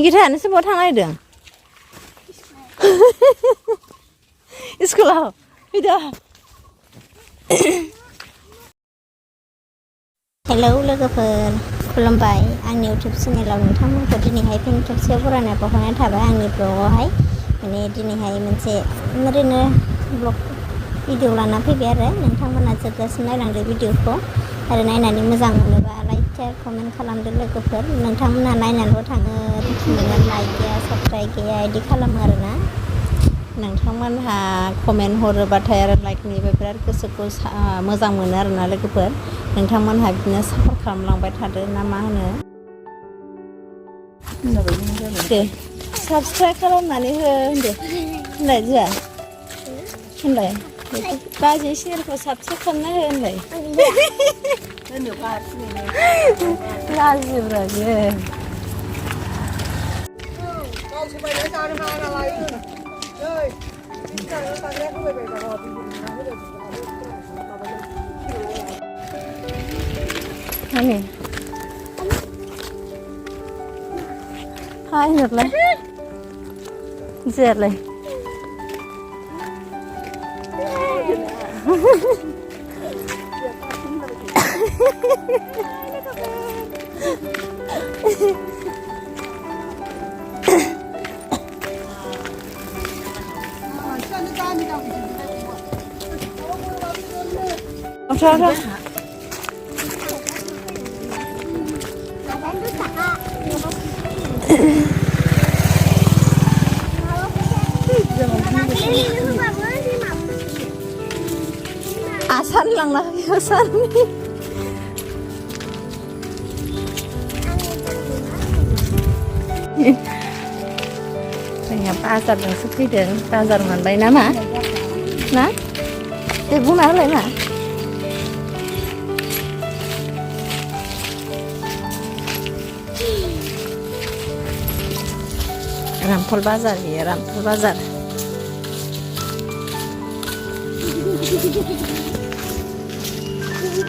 Nikita nोंसोर बहा थांनो नागिरदों? स्कुलाव फैदो। हेलौ लोगोफोर खुलुमबाय आंनि इउटुब चेनेलाव नोंथांमोनखौ दिनैहाय फिन खेबसे बरायना बावहरनाय थाबाय आंनि ब्लगावहाय माने दिनैहाय मोनसे ओरैनो ब्लग भिडिअ लाना फैबाय आरो नोंथांमोना जोबजासिम नायलांदो भिडिअखौ आरो नायनानै मोजां मोनोबा लाइक शेयार कमेन्ट खालामदो लोगोफोर नोंथांमोना नायनानैल' थाङो दुखुमोना लाइक गैया साबस्क्राइब गैया इदि खालामो आरोना नोंथांमोनहा कमेन्ट हरोबाथाय आरो लाइकनिबो बिराद गोसोखौ मोजां मोनो आरोना लोगोफोर नोंथांमोनहा बिदिनो सापर्ट खालामलांबाय थादो ना मा होनो दे साबस्क्राइब खालामनानै हो होनदो होनलाय जोंहा होनलाय बाजै चेनेलखौ साबस्क्राइब खालामना हो होनलाय लाजिब्रा बियो Hani? Hai ngược lại. Dẹt lại. Sao sao? Asan lang na asan. Kaya pasar ng sepi din. Pasar man bay na ma? Na? Ibu na lang ma? Rampol bazar ya, Rampol bazar.